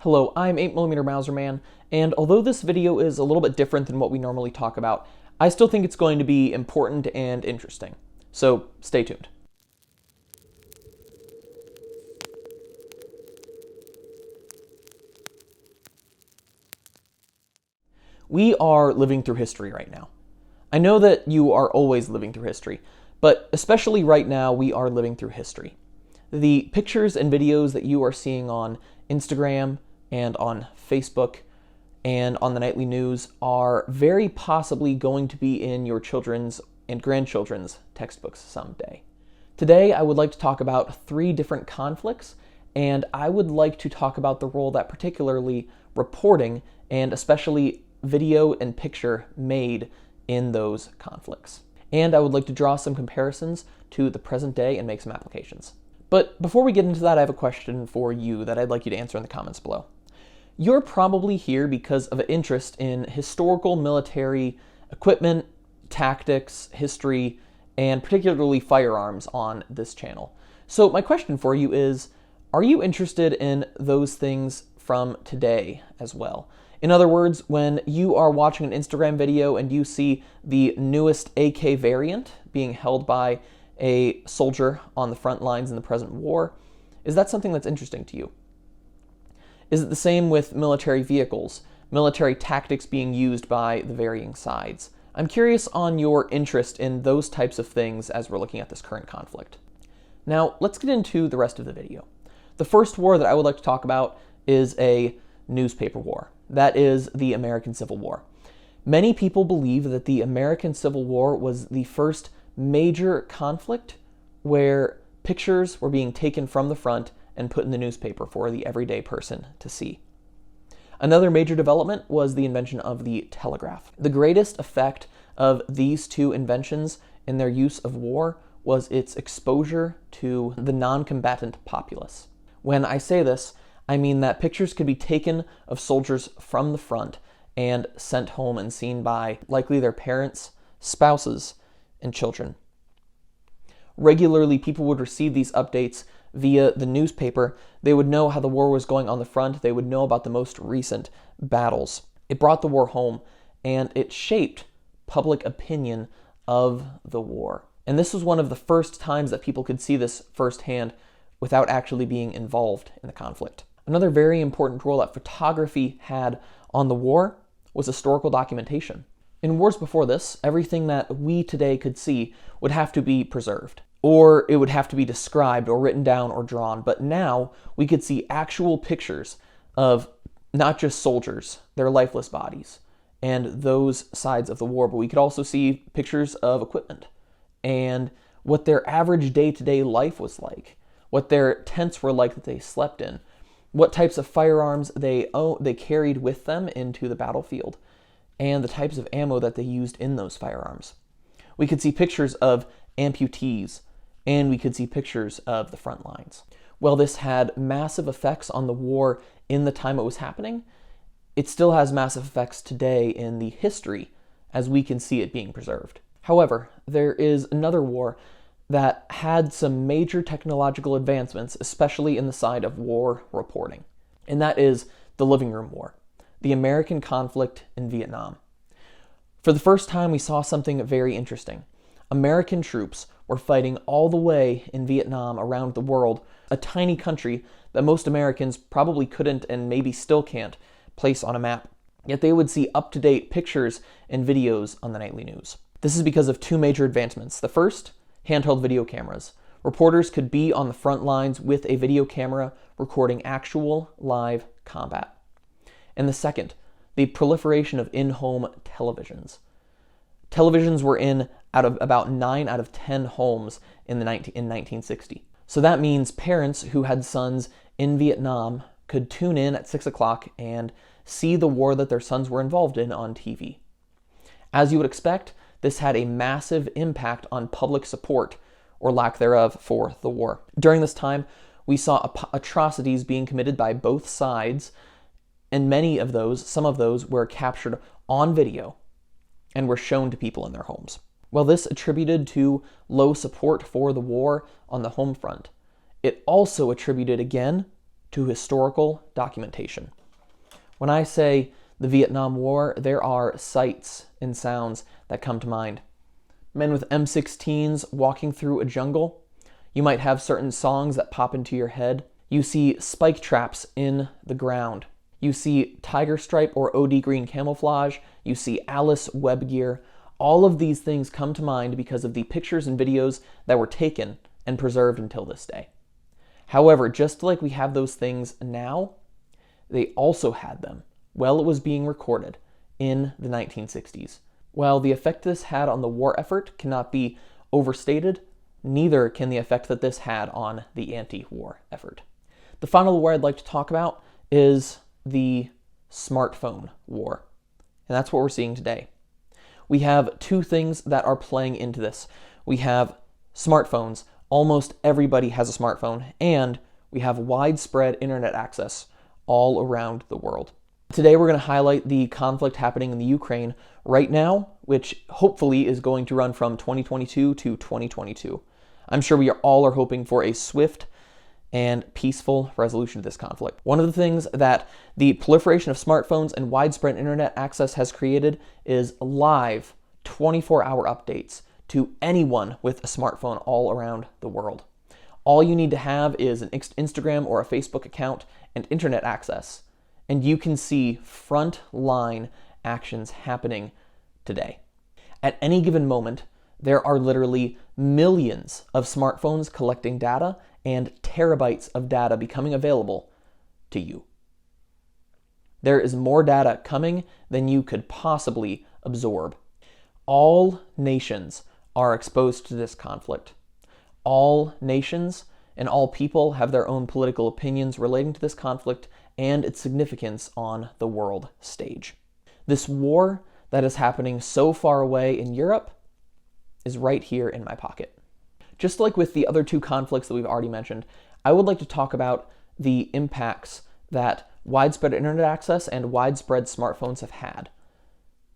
Hello, I'm 8mm Mauserman, and although this video is a little bit different than what we normally talk about, I still think it's going to be important and interesting. So stay tuned. We are living through history right now. I know that you are always living through history, but especially right now we are living through history. The pictures and videos that you are seeing on Instagram and on Facebook and on the nightly news are very possibly going to be in your children's and grandchildren's textbooks someday. Today I would like to talk about 3 different conflicts, and I would like to talk about the role that particularly reporting and especially video and picture made in those conflicts. And I would like to draw some comparisons to the present day and make some applications. But before we get into that, I have a question for you that I'd like you to answer in the comments below. You're probably here because of an interest in historical military equipment, tactics, history, and particularly firearms on this channel. So my question for you is, are you interested in those things from today as well? In other words, when you are watching an Instagram video and you see the newest AK variant being held by a soldier on the front lines in the present war, is that something that's interesting to you? Is it the same with military vehicles, military tactics being used by the varying sides? I'm curious on your interest in those types of things as we're looking at this current conflict. Now, let's get into the rest of the video. The first war that I would like to talk about is a newspaper war. That is the American Civil War. Many people believe that the American Civil War was the first major conflict where pictures were being taken from the front and put in the newspaper for the everyday person to see. Another major development was the invention of the telegraph. The greatest effect of these 2 inventions in their use of war was its exposure to the non-combatant populace. When I say this, I mean that pictures could be taken of soldiers from the front and sent home and seen by likely their parents, spouses, and children. Regularly, people would receive these updates via the newspaper. They would know how the war was going on the front. They would know about the most recent battles. It brought the war home, and it shaped public opinion of the war. And this was one of the first times that people could see this firsthand without actually being involved in the conflict. Another very important role that photography had on the war was historical documentation. In wars before this, everything that we today could see would have to be preserved, or it would have to be described or written down or drawn. But now we could see actual pictures of not just soldiers, their lifeless bodies, and those sides of the war, but we could also see pictures of equipment and what their average day-to-day life was like, what their tents were like that they slept in, what types of firearms they carried with them into the battlefield, and the types of ammo that they used in those firearms. We could see pictures of amputees, and we could see pictures of the front lines. While this had massive effects on the war in the time it was happening, it still has massive effects today in the history as we can see it being preserved. However, there is another war that had some major technological advancements, especially in the side of war reporting, and that is the Living Room War, the American conflict in Vietnam. For the first time, we saw something very interesting. American troops were fighting all the way in Vietnam around the world, a tiny country that most Americans probably couldn't and maybe still can't place on a map. Yet they would see up-to-date pictures and videos on the nightly news. This is because of 2 major advancements. The first, handheld video cameras. Reporters could be on the front lines with a video camera recording actual live combat. And the second, the proliferation of in-home televisions. Televisions were in about 9 out of 10 homes in 1960. So that means parents who had sons in Vietnam could tune in at 6 o'clock and see the war that their sons were involved in on TV. As you would expect, this had a massive impact on public support, or lack thereof, for the war. During this time, we saw atrocities being committed by both sides, and some of those were captured on video and were shown to people in their homes. While this attributed to low support for the war on the home front, it also attributed again to historical documentation. When I say the Vietnam War, there are sights and sounds that come to mind. Men with M16s walking through a jungle. You might have certain songs that pop into your head. You see spike traps in the ground. You see tiger stripe or OD green camouflage. You see Alice web gear. All of these things come to mind because of the pictures and videos that were taken and preserved until this day. However, just like we have those things now, they also had them while it was being recorded in the 1960s. While the effect this had on the war effort cannot be overstated, neither can the effect that this had on the anti-war effort. The final war I'd like to talk about is the smartphone war, and that's what we're seeing today. We have two things that are playing into this. We have smartphones. Almost everybody has a smartphone, and we have widespread internet access all around the world. Today we're going to highlight the conflict happening in the Ukraine right now, which hopefully is going to run from 2022 to 2022. I'm sure we all are hoping for a swift and peaceful resolution to this conflict. One of the things that the proliferation of smartphones and widespread internet access has created is live 24-hour updates to anyone with a smartphone all around the world. All you need to have is an Instagram or a Facebook account and internet access, and you can see front-line actions happening today. At any given moment, there are literally millions of smartphones collecting data and terabytes of data becoming available to you. There is more data coming than you could possibly absorb. All nations are exposed to this conflict. All nations and all people have their own political opinions relating to this conflict and its significance on the world stage. This war that is happening so far away in Europe is right here in my pocket. Just like with the other two conflicts that we've already mentioned, I would like to talk about the impacts that widespread internet access and widespread smartphones have had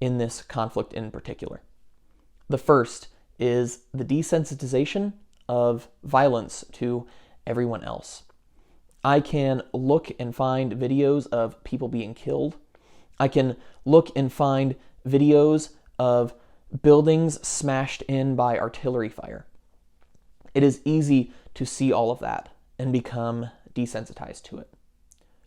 in this conflict in particular. The first is the desensitization of violence to everyone else. I can look and find videos of people being killed. I can look and find videos of buildings smashed in by artillery fire. It is easy to see all of that and become desensitized to it,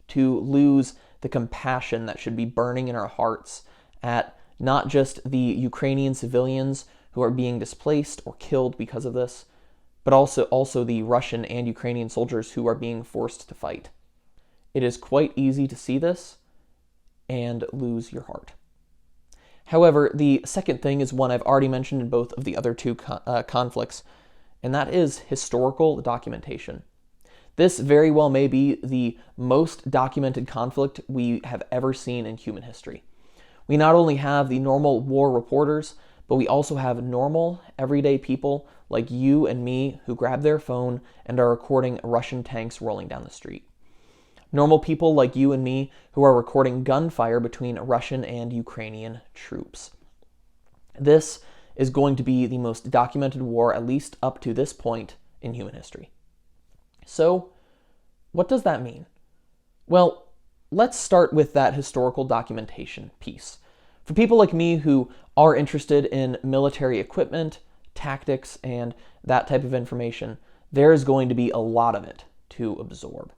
to lose the compassion that should be burning in our hearts at not just the Ukrainian civilians who are being displaced or killed because of this, but also the Russian and Ukrainian soldiers who are being forced to fight. It is quite easy to see this and lose your heart. However, the second thing is one I've already mentioned in both of the other two conflicts, and that is historical documentation. This very well may be the most documented conflict we have ever seen in human history. We not only have the normal war reporters, but we also have normal, everyday people like you and me who grab their phone and are recording Russian tanks rolling down the street. Normal people like you and me who are recording gunfire between Russian and Ukrainian troops. This is going to be the most documented war, at least up to this point, in human history. So, what does that mean? Well, let's start with that historical documentation piece. For people like me who are interested in military equipment, tactics, and that type of information, there is going to be a lot of it to absorb.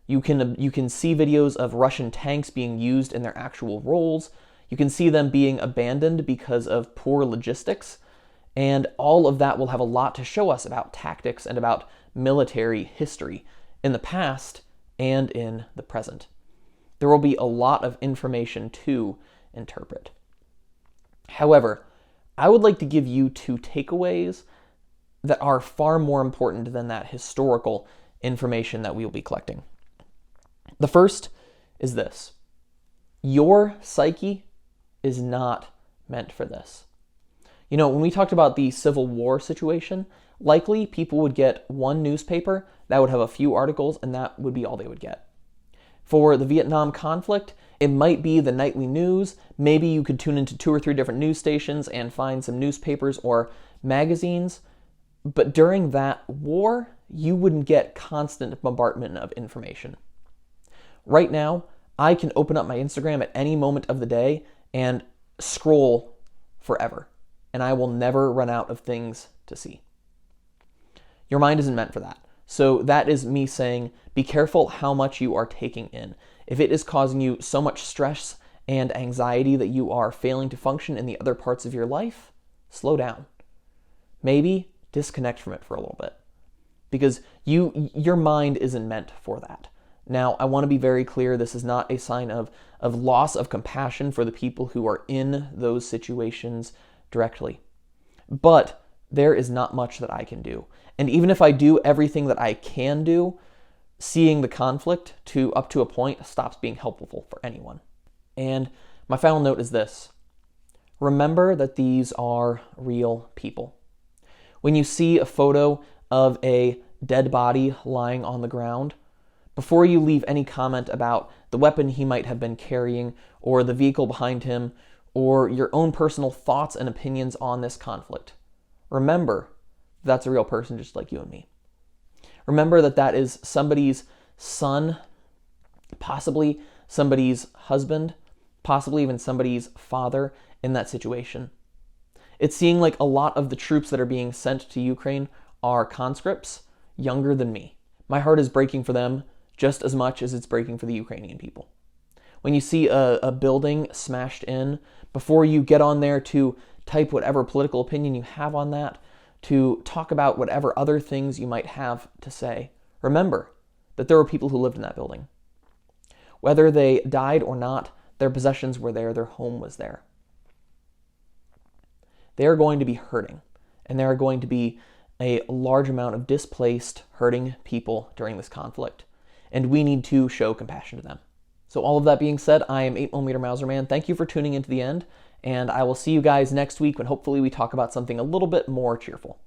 You can see videos of Russian tanks being used in their actual roles. You can see them being abandoned because of poor logistics, and all of that will have a lot to show us about tactics and about military history in the past and in the present. There will be a lot of information to interpret. However, I would like to give you two takeaways that are far more important than that historical information that we will be collecting. The first is this: your psyche is not meant for this. You know, when we talked about the Civil War situation, likely people would get one newspaper that would have a few articles, and that would be all they would get. For the Vietnam conflict, it might be the nightly news. Maybe you could tune into 2 or 3 different news stations and find some newspapers or magazines. But during that war, you wouldn't get constant bombardment of information. Right now, I can open up my Instagram at any moment of the day and scroll forever, and I will never run out of things to see. Your mind isn't meant for that. So that is me saying, be careful how much you are taking in. If it is causing you so much stress and anxiety that you are failing to function in the other parts of your life, slow down. Maybe disconnect from it for a little bit, because your mind isn't meant for that. Now, I want to be very clear, this is not a sign of loss of compassion for the people who are in those situations directly. But there is not much that I can do. And even if I do everything that I can do, seeing the conflict up to a point stops being helpful for anyone. And my final note is this. Remember that these are real people. When you see a photo of a dead body lying on the ground, before you leave any comment about the weapon he might have been carrying, or the vehicle behind him, or your own personal thoughts and opinions on this conflict, remember that's a real person just like you and me. Remember that that is somebody's son, possibly somebody's husband, possibly even somebody's father in that situation. It's seeing like a lot of the troops that are being sent to Ukraine are conscripts younger than me. My heart is breaking for them just as much as it's breaking for the Ukrainian people. When you see a building smashed in, before you get on there to type whatever political opinion you have on that, to talk about whatever other things you might have to say, remember that there were people who lived in that building. Whether they died or not, their possessions were there, their home was there. They are going to be hurting, and there are going to be a large amount of displaced, hurting people during this conflict, and we need to show compassion to them. So all of that being said, I am 8mm Mauser Man. Thank you for tuning in to the end, and I will see you guys next week when hopefully we talk about something a little bit more cheerful.